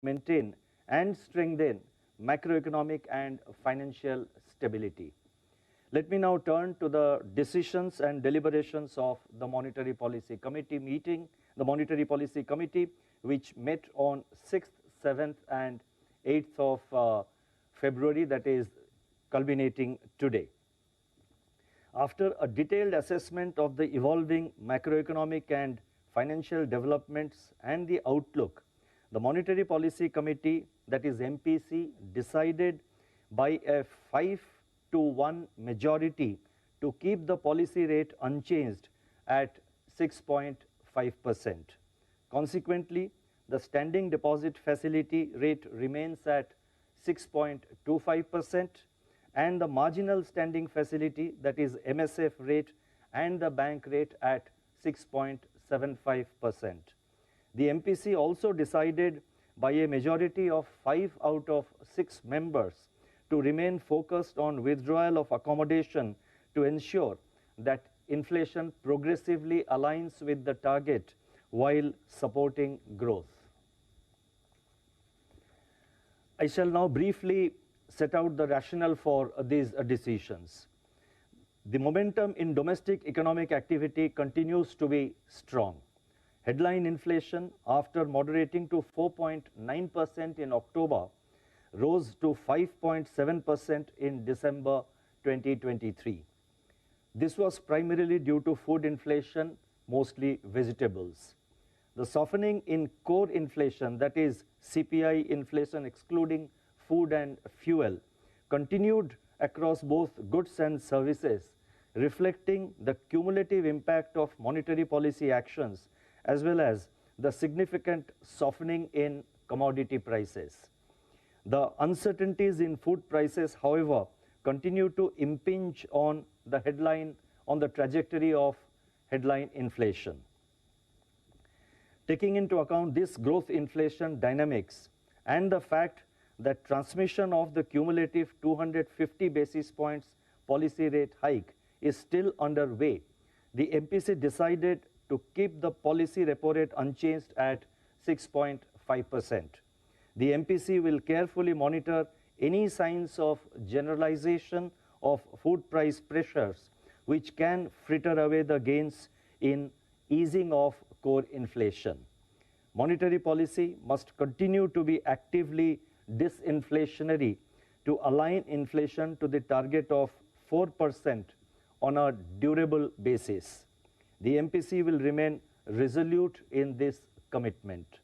maintain and strengthen macroeconomic and financial stability. Let me now turn to the decisions and deliberations of the Monetary Policy Committee meeting, the Monetary Policy Committee, which met on 6th, 7th, and 8th of February, that is culminating today. After a detailed assessment of the evolving macroeconomic and financial developments and the outlook, the Monetary Policy Committee, that is MPC, decided by a 5-to-1 majority to keep the policy rate unchanged at 6.5%. Consequently, the standing deposit facility rate remains at 6.25%, and the marginal standing facility, that is MSF rate, and the bank rate at 6.75%. The MPC also decided by a majority of 5 out of 6 members to remain focused on withdrawal of accommodation to ensure that inflation progressively aligns with the target while supporting growth. I shall now briefly set out the rationale for these decisions. The momentum in domestic economic activity continues to be strong. Headline inflation, after moderating to 4.9% in October, rose to 5.7% in December 2023. This was primarily due to food inflation, mostly vegetables. The softening in core inflation, that is CPI inflation excluding food and fuel, continued across both goods and services, reflecting the cumulative impact of monetary policy actions as well as the significant softening in commodity prices. The uncertainties in food prices, however, continue to impinge on the trajectory of headline inflation. Taking into account this growth inflation dynamics and the fact that transmission of the cumulative 250 basis points policy rate hike is still underway, the MPC decided to keep the policy repo rate unchanged at 6.5%. The MPC will carefully monitor any signs of generalization of food price pressures which can fritter away the gains in easing of core inflation. Monetary policy must continue to be actively disinflationary to align inflation to the target of 4% on a durable basis. The MPC will remain resolute in this commitment.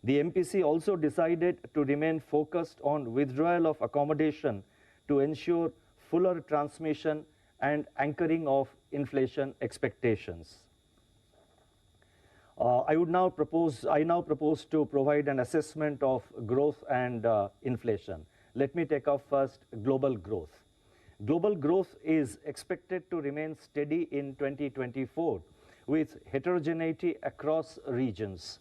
The MPC also decided to remain focused on withdrawal of accommodation to ensure fuller transmission and anchoring of inflation expectations. I now propose to provide an assessment of growth and inflation. Let me take up first global growth. Global growth is expected to remain steady in 2024 with heterogeneity across regions.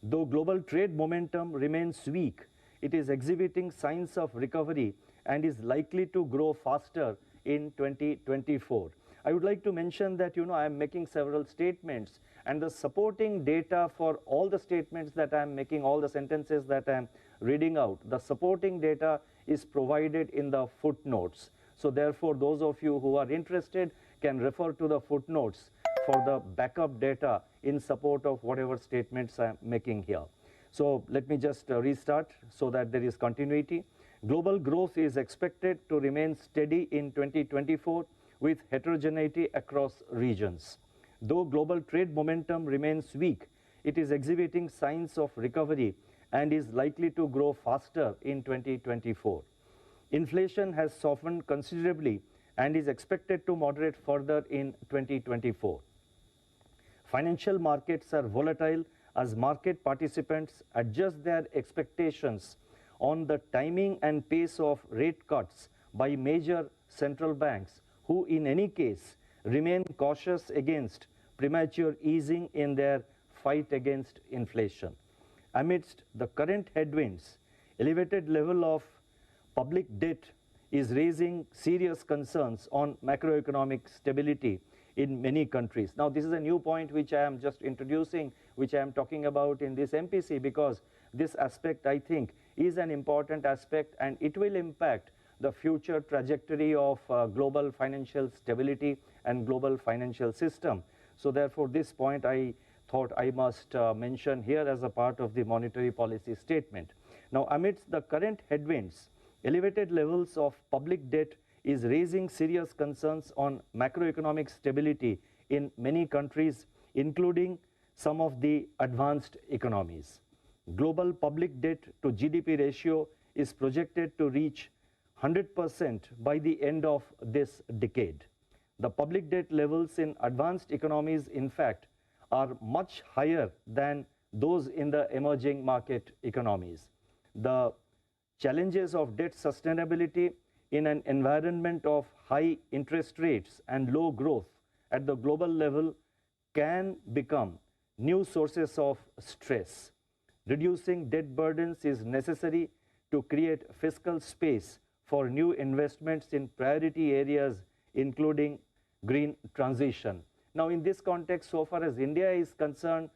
Though global trade momentum remains weak, it is exhibiting signs of recovery and is likely to grow faster in 2024. I would like to mention that, I am making several statements, and the supporting data for all the statements that I am making, all the sentences that I am reading out, the supporting data is provided in the footnotes. So therefore, those of you who are interested can refer to the footnotes for the backup data in support of whatever statements I am making here. So let me just restart so that there is continuity. Global growth is expected to remain steady in 2024 with heterogeneity across regions. Though global trade momentum remains weak, it is exhibiting signs of recovery and is likely to grow faster in 2024. Inflation has softened considerably and is expected to moderate further in 2024. Financial markets are volatile as market participants adjust their expectations on the timing and pace of rate cuts by major central banks, who in any case remain cautious against premature easing in their fight against inflation. Amidst the current headwinds, elevated level of public debt is raising serious concerns on macroeconomic stability in many countries. Now, this is a new point which I am just introducing, which I am talking about in this MPC, because this aspect, I think, is an important aspect, and it will impact the future trajectory of global financial stability and global financial system. So therefore, this point I thought I must mention here as a part of the monetary policy statement. Now, amidst the current headwinds, elevated levels of public debt is raising serious concerns on macroeconomic stability in many countries, including some of the advanced economies. Global public debt to GDP ratio is projected to reach 100% by the end of this decade. The public debt levels in advanced economies, in fact, are much higher than those in the emerging market economies. The challenges of debt sustainability in an environment of high interest rates and low growth at the global level can become new sources of stress. Reducing debt burdens is necessary to create fiscal space for new investments in priority areas, including green transition. Now, in this context, so far as India is concerned,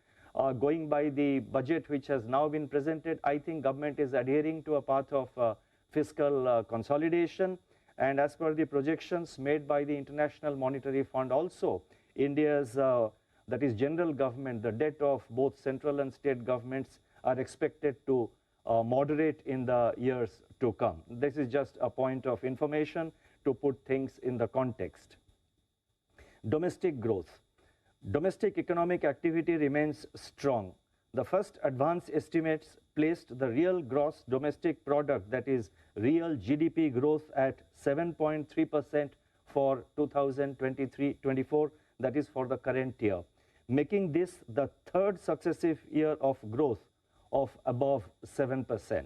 going by the budget which has now been presented, I think government is adhering to a path of fiscal consolidation. And as per the projections made by the International Monetary Fund also, India's, that is general government, the debt of both central and state governments are expected to moderate in the years to come. This is just a point of information to put things in the context. Domestic growth. Domestic economic activity remains strong. The first advance estimates placed the real gross domestic product, that is real GDP growth, at 7.3% for 2023-24, that is for the current year, making this the third successive year of growth of above 7%.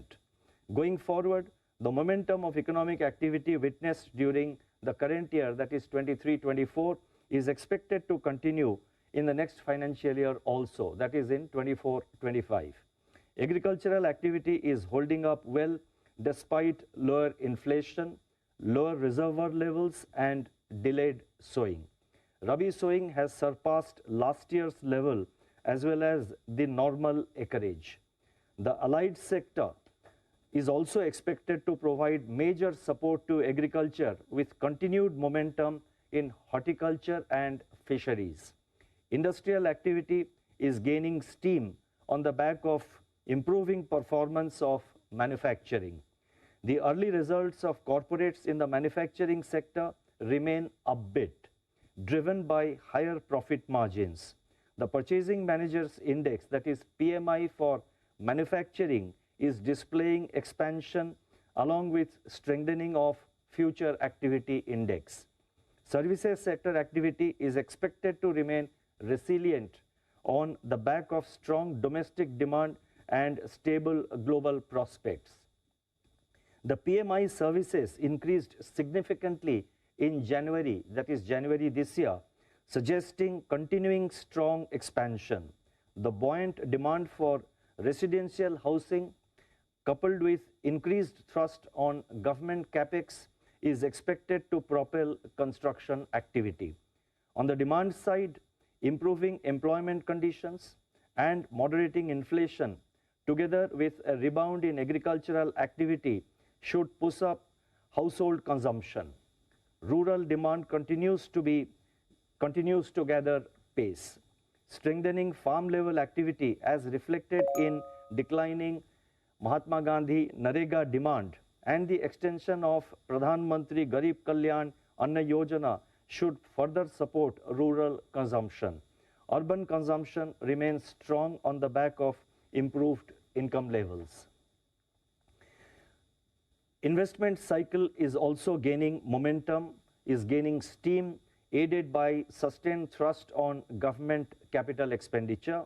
Going forward, the momentum of economic activity witnessed during the current year, that is 23-24, is expected to continue in the next financial year also, that is in 24-25. Agricultural activity is holding up well despite lower inflation, lower reservoir levels, and delayed sowing. Rabi sowing has surpassed last year's level as well as the normal acreage. The allied sector is also expected to provide major support to agriculture with continued momentum in horticulture and fisheries. Industrial activity is gaining steam on the back of improving performance of manufacturing. The early results of corporates in the manufacturing sector remain upbeat, driven by higher profit margins. The Purchasing Managers Index, that is PMI for manufacturing, is displaying expansion along with strengthening of Future Activity Index. Services sector activity is expected to remain resilient on the back of strong domestic demand and stable global prospects. The PMI services increased significantly in January, that is January this year, suggesting continuing strong expansion. The buoyant demand for residential housing, coupled with increased thrust on government capex, is expected to propel construction activity. On the demand side, improving employment conditions and moderating inflation, together with a rebound in agricultural activity, should push up household consumption. Rural demand continues to gather pace, strengthening farm level activity as reflected in declining Mahatma Gandhi Narega demand, and the extension of Pradhan Mantri Garib Kalyan Anna Yojana should further support rural consumption. Urban consumption remains strong on the back of improved income levels. Investment cycle is also gaining momentum, is gaining steam, aided by sustained thrust on government capital expenditure,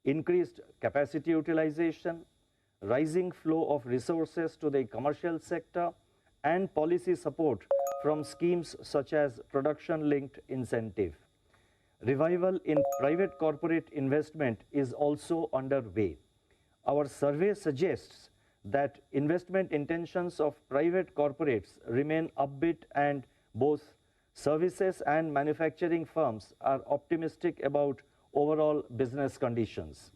increased capacity utilization, rising flow of resources to the commercial sector, and policy support from schemes such as production-linked incentive. Revival in private corporate investment is also underway. Our survey suggests that investment intentions of private corporates remain upbeat, and both services and manufacturing firms are optimistic about overall business conditions.